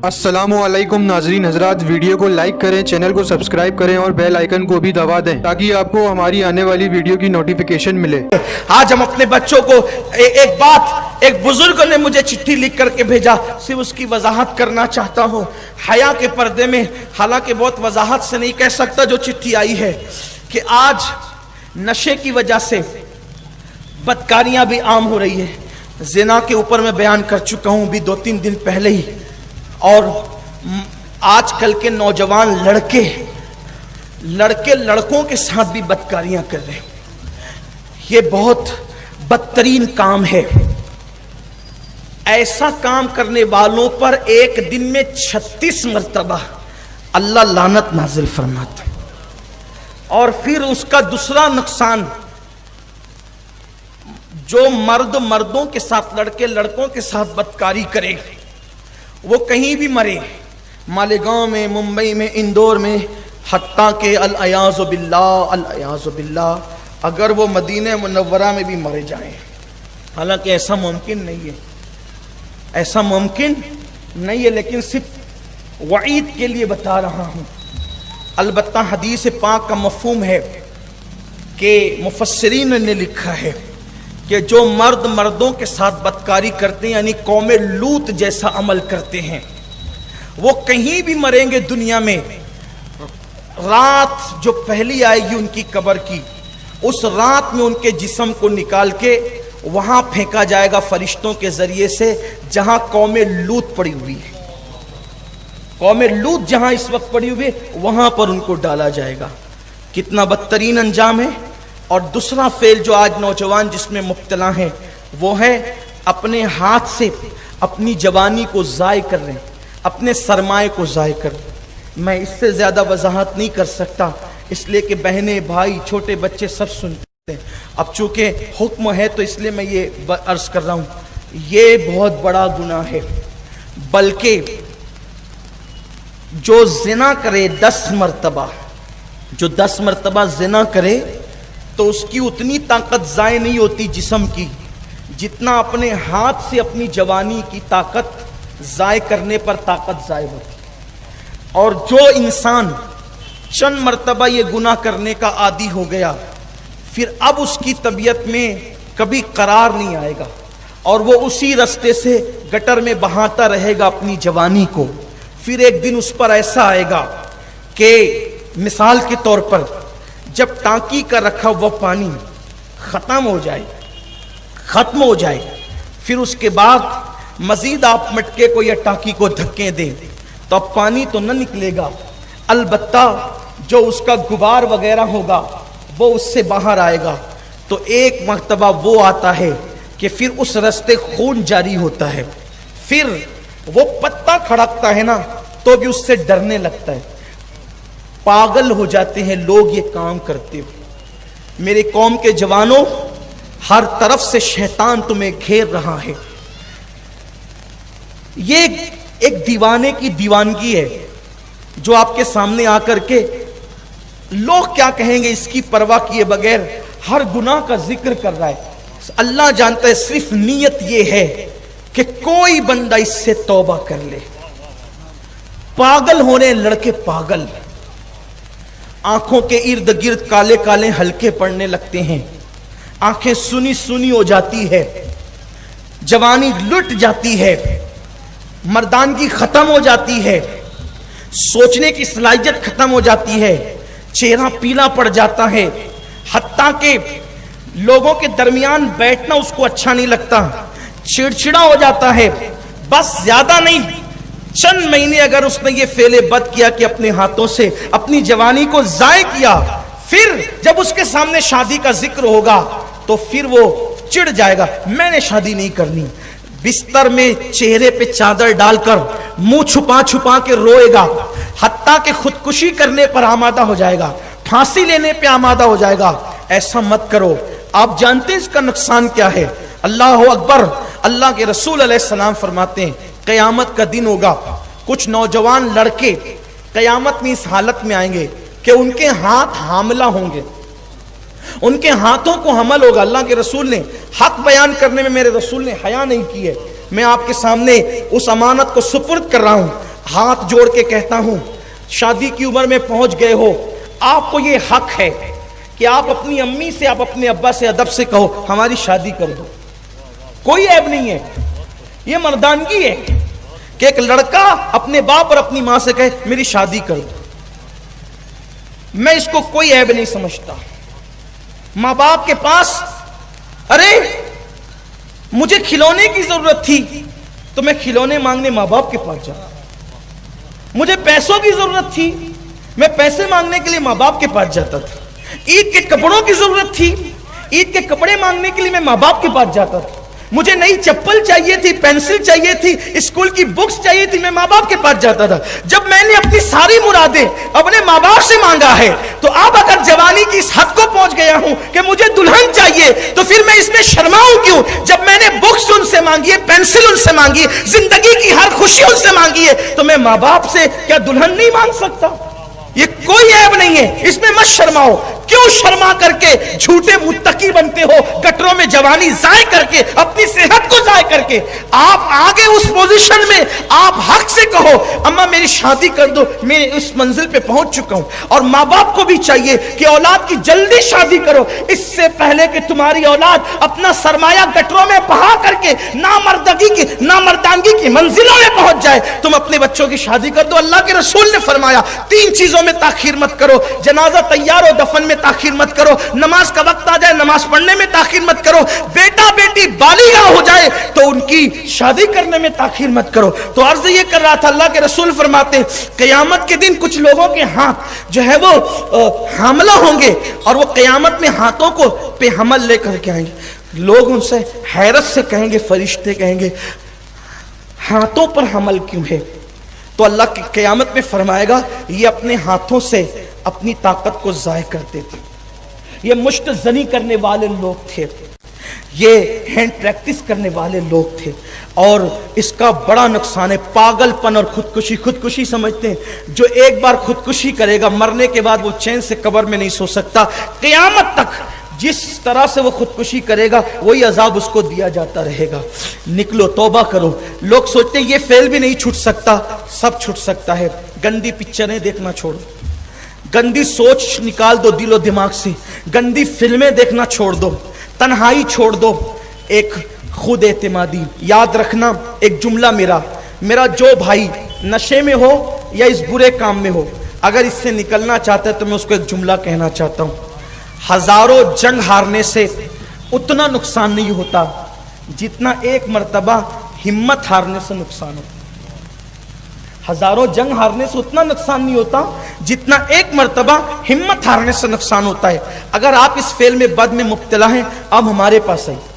अस्सलाम वालेकुम नाजरीन हजरात, वीडियो को लाइक करें, चैनल को सब्सक्राइब करें और बेल आइकन को भी दबा दें ताकि आपको हमारी आने वाली वीडियो की नोटिफिकेशन मिले। आज हम अपने बच्चों को एक बुजुर्ग ने मुझे चिट्ठी लिख करके भेजा, सिर्फ उसकी वजाहत करना चाहता हूँ हया के पर्दे में। हालांकि बहुत वजाहत से नहीं कह सकता जो चिट्ठी आई है कि आज नशे की वजह से बदकारियां भी आम हो रही है। जिना के ऊपर मैं बयान कर चुका हूं भी 2-3 दिन पहले ही। और आजकल के नौजवान लड़के लड़कों के साथ भी बदकारियां कर रहे हैं। ये बहुत बदतरीन काम है। ऐसा काम करने वालों पर एक दिन में 36 मर्तबा अल्लाह लानत नाजिल फरमाता। और फिर उसका दूसरा नुकसान, जो मर्दों के साथ, लड़कों के साथ बदकारी करे, वो कहीं भी मरे, मालेगांव में, मुंबई में, इंदौर में, हत्ता के अल-अयाज़ु बिल्लाह, अगर वो मदीने मुनव्वरा में भी मरे जाएं। हालांकि ऐसा मुमकिन नहीं है, ऐसा मुमकिन नहीं है, लेकिन सिर्फ वईद के लिए बता रहा हूं। अलबत्ता हदीस पाक का मफहूम है कि मुफस्सिरीन ने लिखा है कि जो मर्दों के साथ बदकारी करते हैं, यानी कौम लूत जैसा अमल करते हैं, वो कहीं भी मरेंगे दुनिया में। रात जो पहली आएगी उनकी कब्र की, उस रात में उनके जिस्म को निकाल के वहां फेंका जाएगा फरिश्तों के जरिए से, जहां कौम लूत पड़ी हुई है। कौम लूत जहां इस वक्त पड़ी हुई है, वहां पर उनको डाला जाएगा। कितना बदतरीन अंजाम है। और दूसरा फेल जो आज नौजवान जिसमें मुब्तला हैं, वो है अपने हाथ से अपनी जवानी को ज़ाय कर रहे हैं, अपने सरमाए को ज़ाय कर रहे हैं। मैं इससे ज़्यादा वजाहत नहीं कर सकता, इसलिए कि बहनें, भाई, छोटे बच्चे सब सुनते हैं। अब चूँकि हुक्म है तो इसलिए मैं ये अर्ज़ कर रहा हूँ, ये बहुत बड़ा गुनाह है। बल्कि जो ज़िना करे 10 मरतबा, जो 10 मरतबा ज़िना करे, तो उसकी उतनी ताकत ज़ाय नहीं होती जिस्म की, जितना अपने हाथ से अपनी जवानी की ताकत ज़ाय करने पर ताकत ज़ाय होती। और जो इंसान चंद मरतबा ये गुनाह करने का आदी हो गया, फिर अब उसकी तबीयत में कभी करार नहीं आएगा और वो उसी रास्ते से गटर में बहाता रहेगा अपनी जवानी को। फिर एक दिन उस पर ऐसा आएगा कि मिसाल के तौर पर जब टांकी का रखा हुआ पानी खत्म हो जाए, फिर उसके बाद मजीद आप मटके को या टांकी को धक्के दें तो अब पानी तो न निकलेगा, अलबत्ता जो उसका गुबार वगैरह होगा वो उससे बाहर आएगा। तो एक मर्तबा वो आता है कि फिर उस रास्ते खून जारी होता है, फिर वो पत्ता खड़कता है ना तो भी उससे डरने लगता है। पागल हो जाते हैं लोग ये काम करते हो। मेरे कौम के जवानों, हर तरफ से शैतान तुम्हें घेर रहा है। ये एक दीवाने की दीवानगी है जो आपके सामने आकर के लोग क्या कहेंगे इसकी परवाह किए बगैर हर गुनाह का जिक्र कर रहा है। अल्लाह जानता है, सिर्फ नीयत ये है कि कोई बंदा इससे तौबा कर ले। पागल होने लड़के पागल, आंखों के इर्द गिर्द काले काले हल्के पड़ने लगते हैं, आंखें सुनी सुनी हो जाती है, जवानी लुट जाती है, मर्दानगी खत्म हो जाती है, सोचने की सलाहियत खत्म हो जाती है, चेहरा पीला पड़ जाता है, हत्ता के लोगों के दरमियान बैठना उसको अच्छा नहीं लगता, चिड़चिड़ा हो जाता है। बस ज्यादा नहीं, चंद महीने अगर उसने ये फेले बद किया कि अपने हाथों से अपनी जवानी को ज़ाय किया, फिर जब उसके सामने शादी का जिक्र होगा तो फिर वो चिढ़ जाएगा, मैंने शादी नहीं करनी। बिस्तर में चेहरे पे चादर डालकर मुंह छुपा छुपा के रोएगा, हत्ता के खुदकुशी करने पर आमादा हो जाएगा, फांसी लेने पे आमादा हो जाएगा। ऐसा मत करो। आप जानते हैं इसका नुकसान क्या है? अल्लाह अकबर। अल्लाह के रसूल अलैहिस्सलाम फरमाते हैं क़यामत का दिन होगा, कुछ नौजवान लड़के क़यामत में इस हालत में आएंगे कि उनके हाथ हामला होंगे, उनके हाथों को हमल होगा। अल्लाह के रसूल ने हक बयान करने में मेरे रसूल ने हया नहीं की है। मैं आपके सामने उस अमानत को सुपुर्द कर रहा हूं। ہاتھ جوڑ کے کہتا ہوں شادی کی عمر میں پہنچ گئے ہو, آپ کو یہ حق ہے کہ آپ اپنی امی سے, آپ اپنے ابا سے ادب سے کہو ہماری شادی کر دو, کوئی عیب نہیں ہے. یہ مردانگی ہے کہ ایک لڑکا اپنے باپ اور اپنی ماں سے کہے میری شادی کر دو. میں اس کو کوئی عیب نہیں سمجھتا. ماں باپ کے پاس, ارے مجھے کھلونے کی ضرورت تھی تو میں کھلونے مانگنے ماں باپ کے پاس جاتا. مجھے پیسوں کی ضرورت تھی, میں پیسے مانگنے کے لیے ماں باپ کے پاس جاتا تھا. عید کے کپڑوں کی ضرورت تھی, عید کے کپڑے مانگنے کے لیے میں ماں باپ کے پاس جاتا تھا. مجھے نئی چپل چاہیے تھی, پینسل چاہیے تھی, اسکول کی بکس چاہیے تھی, میں ماں باپ کے پاس جاتا تھا. جب میں نے اپنی ساری مرادیں اپنے ماں باپ سے مانگا ہے تو اب اگر جوانی کی اس حد کو پہنچ گیا ہوں کہ مجھے دلہن چاہیے تو پھر میں اس میں شرماؤں کیوں؟ جب میں نے بکس ان سے مانگی ہے, پینسل ان سے مانگی ہے, زندگی کی ہر خوشی ان سے مانگی ہے, تو میں ماں باپ سے کیا دلہن نہیں مانگ سکتا؟ یہ کوئی عیب نہیں ہے, اس میں مت شرماؤ. کیوں شرما کر کے جھوٹے متقی بنتے ہو, گٹروں میں جوانی ضائع کر کے, اپنی صحت کو ضائع کر کے؟ آپ آگے اس پوزیشن میں آپ حق سے کہو اماں میری شادی کر دو, میں اس منزل پہ پہنچ چکا ہوں. اور ماں باپ کو بھی چاہیے کہ اولاد کی جلدی شادی کرو, اس سے پہلے کہ تمہاری اولاد اپنا سرمایہ گٹروں میں بہا کر کے نامردانگی کی منزلوں میں پہنچ جائے. تم اپنے بچوں کی شادی کر دو. اللہ کے رسول نے فرمایا 3 چیزوں میں تاخیر مت کرو, جنازہ تیار ہو دفن میں تاخیر مت کرو, نماز کا وقت آ جائے نماز پڑھنے میں تاخیر مت کرو, بیٹا بیٹی بالغ ہو جائے تو ان کی شادی کرنے میں تاخیر مت کرو. تو عرض یہ کر رہا تھا, اللہ کے رسول فرماتے قیامت کے دن کچھ لوگوں کے ہاتھ جو ہے وہ حاملہ ہوں گے اور وہ قیامت میں ہاتھوں کو پہ حمل لے کر کے آئیں گے. لوگ ان سے حیرت سے کہیں گے, فرشتے کہیں گے ہاتھوں پر حمل کیوں ہے؟ تو اللہ کی قیامت میں فرمائے گا یہ اپنے ہاتھوں سے اپنی طاقت کو ضائع کرتے تھے, یہ مشت زنی کرنے والے لوگ تھے, یہ ہینڈ پریکٹس کرنے والے لوگ تھے. اور اس کا بڑا نقصان ہے پاگل پن اور خودکشی. خودکشی سمجھتے ہیں جو ایک بار خودکشی کرے گا مرنے کے بعد وہ چین سے قبر میں نہیں سو سکتا. قیامت تک جس طرح سے وہ خودکشی کرے گا وہی عذاب اس کو دیا جاتا رہے گا. نکلو, توبہ کرو. لوگ سوچتے ہیں یہ فیل بھی نہیں چھوٹ سکتا, سب چھوٹ سکتا ہے. گندی پکچریں دیکھنا چھوڑو, گندی سوچ نکال دو دل و دماغ سے, گندی فلمیں دیکھنا چھوڑ دو, تنہائی چھوڑ دو. ایک خود اعتمادی. یاد رکھنا ایک جملہ میرا جو بھائی نشے میں ہو یا اس برے کام میں ہو, اگر اس سے نکلنا چاہتا ہے تو میں اس کو ایک جملہ کہنا چاہتا ہوں, ہزاروں جنگ ہارنے سے اتنا نقصان نہیں ہوتا جتنا ایک مرتبہ ہمت ہارنے سے نقصان ہوتا. ہزاروں جنگ ہارنے سے اتنا نقصان نہیں ہوتا جتنا ایک مرتبہ ہمت ہارنے سے نقصان ہوتا ہے. اگر آپ اس فعل میں بد میں مبتلا ہیں, اب ہمارے پاس آئیے.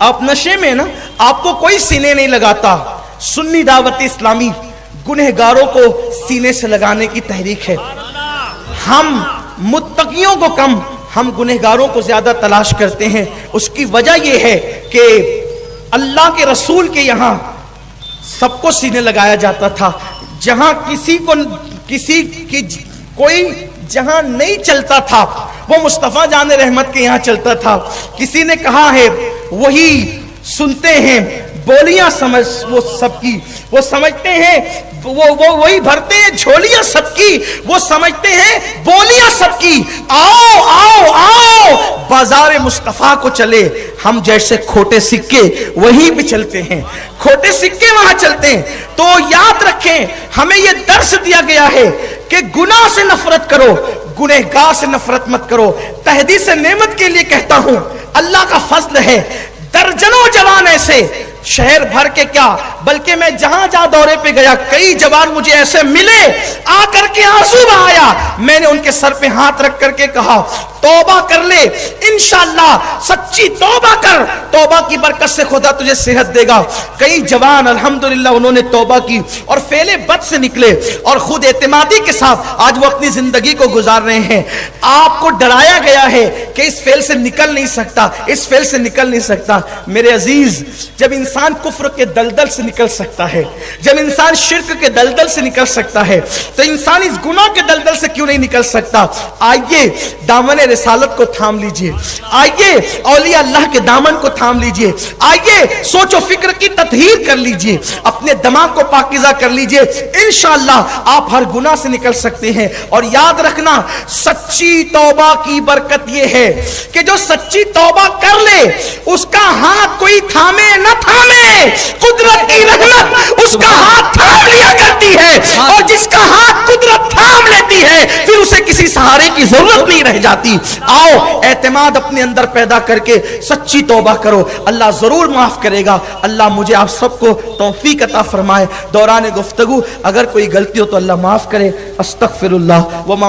آپ نشے میں نا, آپ کو کوئی سینے نہیں لگاتا. سنی دعوت اسلامی گنہگاروں کو سینے سے لگانے کی تحریک ہے. ہم متقیوں کو کم, ہم گنہگاروں کو زیادہ تلاش کرتے ہیں. اس کی وجہ یہ ہے کہ اللہ کے رسول کے یہاں سب کو سینے لگایا جاتا تھا. جہاں کسی کی کوئی جہاں نہیں چلتا تھا وہ مصطفیٰ جان رحمت کے یہاں چلتا تھا. کسی نے کہا ہے وہی سنتے ہیں بولیاں سمجھ وہ سب کی, وہ سمجھتے ہیں وہ وہی بھرتے ہیں جھولیاں سب کی, وہ سمجھتے ہیں بولیاں سب کی. آؤ آؤ آؤ بازار مصطفیٰ کو چلے, ہم جیسے کھوٹے سکے وہیں بھی چلتے ہیں, کھوٹے سکے وہاں چلتے ہیں. تو یاد رکھیں ہمیں یہ درس دیا گیا ہے کہ گناہ سے نفرت کرو, گنہگار سے نفرت مت کرو. تحدیث نعمت کے لیے کہتا ہوں اللہ کا فضل ہے, درجنوں جوان ایسے شہر بھر کے کیا بلکہ میں جہاں دورے پہ گیا کئی جوان مجھے ایسے ملے, آ کر کے آنسو بہایا. میں نے ان کے سر پہ ہاتھ رکھ کر کے کہا توبہ کر لے, انشاءاللہ سچی توبہ کر, توبہ کی برکت سے خدا تجھے صحت دے گا. کئی جوان الحمدللہ انہوں نے توبہ کی اور فعل بد سے نکلے اور خود اعتمادی کے ساتھ آج وہ اپنی زندگی کو گزار رہے ہیں. آپ کو ڈرایا گیا ہے کہ اس فعل سے نکل نہیں سکتا, اس فعل سے نکل نہیں سکتا. میرے عزیز, جب انسان کفر کے دلدل سے نکل سکتا ہے, جب انسان شرک کے دلدل سے نکل سکتا ہے, تو انسان اس گناہ کے دلدل سے کیوں نہیں نکل سکتا؟ آئیے دامن रिसालत को थाम लीजिए, आइए औलिया अल्लाह के दामन को थाम लीजिए, आइए सोचो फिक्र की ततहीर कर लीजिए, अपने दिमाग को पाकीज़ा कर लीजिए, इंशाअल्लाह आप हर गुनाह से निकल सकते हैं। और याद रखना, सच्ची तौबा की बरकत यह है कि जो सच्ची तौबा कर ले उसका हाथ कोई थामे न थामे, कुदरत की रहमत उसका हाथ थाम लिया करती है, और जिसका हाथ कुदरत थाम लेती है फिर उसे किसी सहारे की जरूरत नहीं रह जाती। आओ एतमाद अपने अंदर पैदा करके सच्ची तौबा करो, अल्लाह जरूर माफ करेगा। अल्लाह मुझे आप सबको तौफीक अता फरमाए। दौरान गुफ्तगू अगर कोई गलती हो तो अल्लाह माफ करे। अस्तगफिरुल्लाह व मा